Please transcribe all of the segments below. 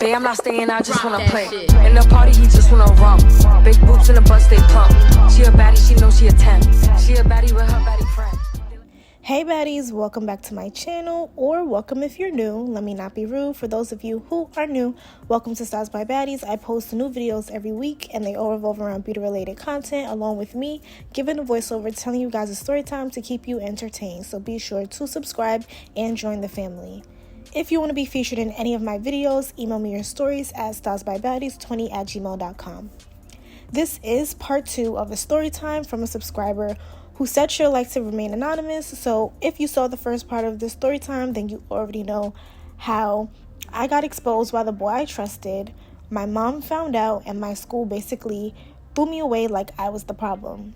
Babe, I'm not staying, I just wanna play. In the party, he just wanna rump. Big boobs in the bus, they plump. She a baddie, she knows she a 10. She a baddie with her baddie friend. Hey baddies, welcome back to my channel, or welcome if you're new. Let me not be rude. For those of you who are new, welcome to Styles by Baddies. I post new videos every week, and they all revolve around beauty-related content, along with me giving a voiceover, telling you guys a story time to keep you entertained. So be sure to subscribe and join the family. If you want to be featured in any of my videos, email me your stories at stylesbybaddies20@gmail.com. This is part 2 of a story time from a subscriber who said she'd like to remain anonymous. So if you saw the first part of this story time, then you already know how I got exposed by the boy I trusted. My mom found out, and my school basically threw me away like I was the problem.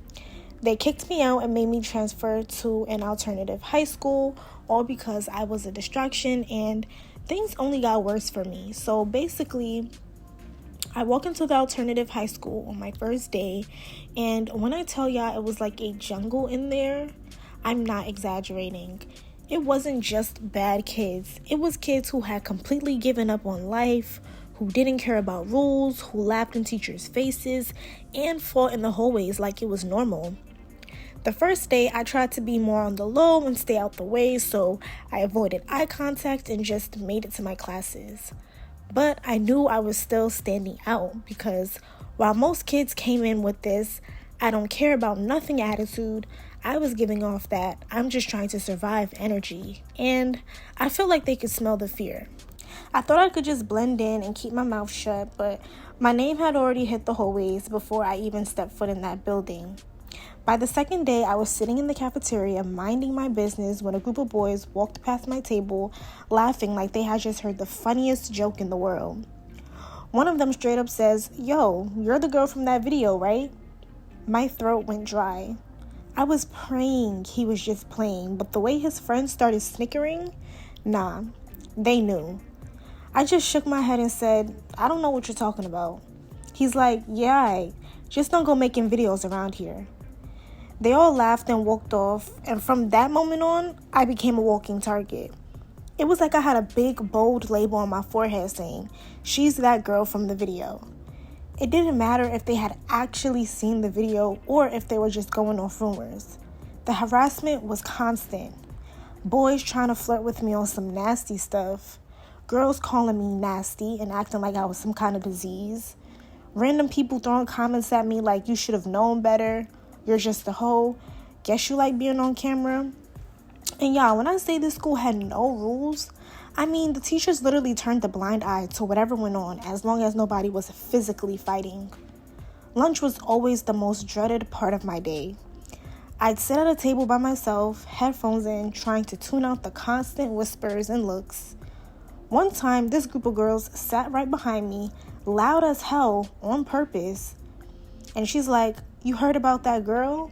They kicked me out and made me transfer to an alternative high school, all because I was a distraction, and things only got worse for me. So basically, I walk into the alternative high school on my first day, and when I tell y'all it was like a jungle in there, I'm not exaggerating. It wasn't just bad kids. It was kids who had completely given up on life, who didn't care about rules, who laughed in teachers' faces, and fought in the hallways like it was normal. The first day, I tried to be more on the low and stay out the way, so I avoided eye contact and just made it to my classes. But I knew I was still standing out, because while most kids came in with this I don't care about nothing attitude, I was giving off that I'm just trying to survive energy, and I feel like they could smell the fear. I thought I could just blend in and keep my mouth shut, but my name had already hit the hallways before I even stepped foot in that building. By the second day, I was sitting in the cafeteria minding my business when a group of boys walked past my table laughing like they had just heard the funniest joke in the world. One of them straight up says, "Yo, you're the girl from that video, right?" My throat went dry. I was praying he was just playing, but the way his friends started snickering, nah, they knew. I just shook my head and said, "I don't know what you're talking about." He's like, "Yeah, just don't go making videos around here." They all laughed and walked off, and from that moment on, I became a walking target. It was like I had a big, bold label on my forehead saying, "She's that girl from the video." It didn't matter if they had actually seen the video or if they were just going off rumors. The harassment was constant. Boys trying to flirt with me on some nasty stuff. Girls calling me nasty and acting like I was some kind of disease. Random people throwing comments at me like, "You should have known better. You're just a hoe. Guess you like being on camera." And y'all, when I say this school had no rules, I mean the teachers literally turned a blind eye to whatever went on as long as nobody was physically fighting. Lunch was always the most dreaded part of my day. I'd sit at a table by myself, headphones in, trying to tune out the constant whispers and looks. One time, this group of girls sat right behind me, loud as hell, on purpose. And she's like, "You heard about that girl?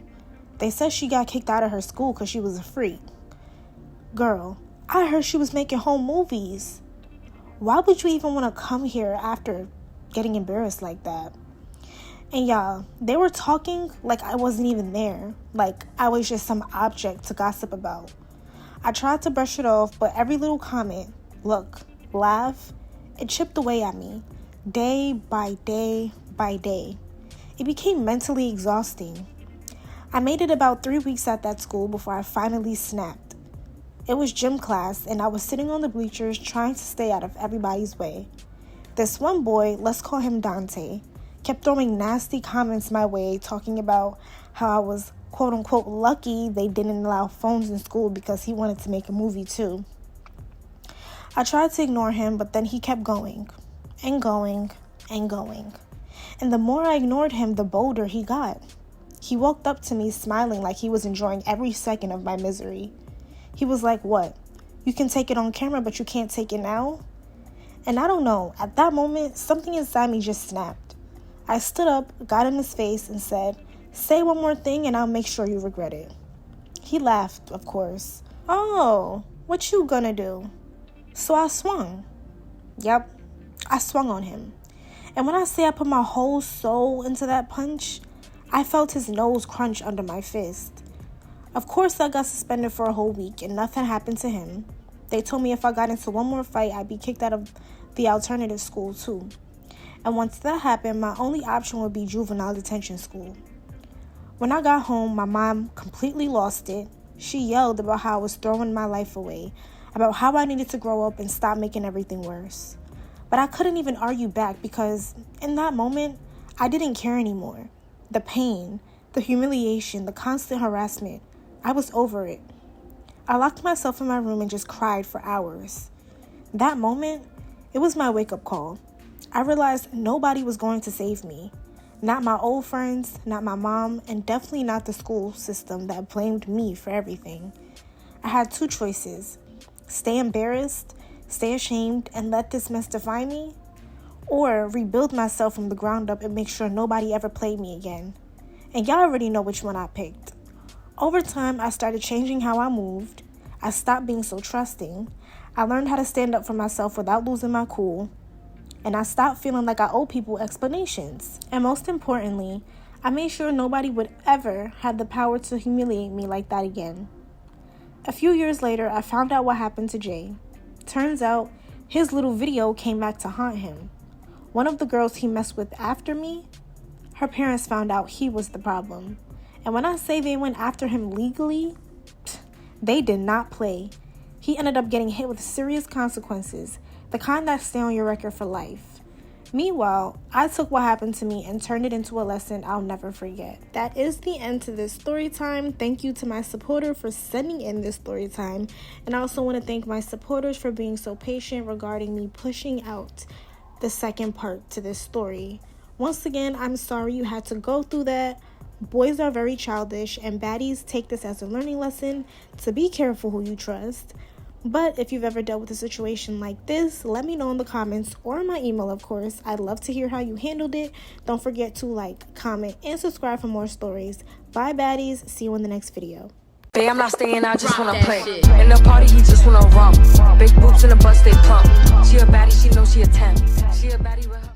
They said she got kicked out of her school because she was a freak." Girl, I heard she was making home movies. Why would you even want to come here after getting embarrassed like that? And y'all, they were talking like I wasn't even there, like I was just some object to gossip about. I tried to brush it off, but every little comment, look, laugh, it chipped away at me, day by day by day. It became mentally exhausting. I made it about 3 weeks at that school before I finally snapped. It was gym class, and I was sitting on the bleachers trying to stay out of everybody's way. This one boy, let's call him Dante, kept throwing nasty comments my way, talking about how I was quote-unquote lucky they didn't allow phones in school because he wanted to make a movie too. I tried to ignore him, but then he kept going and going and going. And the more I ignored him, the bolder he got. He walked up to me smiling like he was enjoying every second of my misery. He was like, "What? You can take it on camera, but you can't take it now?" And I don't know, at that moment, something inside me just snapped. I stood up, got in his face, and said, "Say one more thing and I'll make sure you regret it." He laughed, of course. "Oh, what you gonna do?" So I swung. Yep, I swung on him. And when I say I put my whole soul into that punch, I felt his nose crunch under my fist. Of course, I got suspended for a whole week and nothing happened to him. They told me if I got into one more fight, I'd be kicked out of the alternative school too. And once that happened, my only option would be juvenile detention school. When I got home, my mom completely lost it. She yelled about how I was throwing my life away, about how I needed to grow up and stop making everything worse. But I couldn't even argue back because in that moment, I didn't care anymore. The pain, the humiliation, the constant harassment, I was over it. I locked myself in my room and just cried for hours. That moment, it was my wake-up call. I realized nobody was going to save me. Not my old friends, not my mom, and definitely not the school system that blamed me for everything. I had two choices: stay embarrassed, stay ashamed, and let this mess define me, or rebuild myself from the ground up and make sure nobody ever played me again. And y'all already know which one I picked. Over time, I started changing how I moved. I stopped being so trusting. I learned how to stand up for myself without losing my cool. And I stopped feeling like I owe people explanations. And most importantly, I made sure nobody would ever have the power to humiliate me like that again. A few years later, I found out what happened to Jay. Turns out, his little video came back to haunt him. One of the girls he messed with after me, her parents found out he was the problem. And when I say they went after him legally, they did not play. He ended up getting hit with serious consequences, the kind that stay on your record for life. Meanwhile, I took what happened to me and turned it into a lesson I'll never forget. That is the end to this story time. Thank you to my supporter for sending in this story time. And I also want to thank my supporters for being so patient regarding me pushing out the second part to this story. Once again, I'm sorry you had to go through that. Boys are very childish, and baddies take this as a learning lesson to be careful who you trust. But if you've ever dealt with a situation like this, let me know in the comments or in my email, of course. I'd love to hear how you handled it. Don't forget to like, comment, and subscribe for more stories. Bye, baddies. See you in the next video. Babe, I'm not staying, I just wanna play. In the party, he just wanna romp. Big boobs in the bus, they plump. She a baddie, she knows she a 10. She a baddie with her.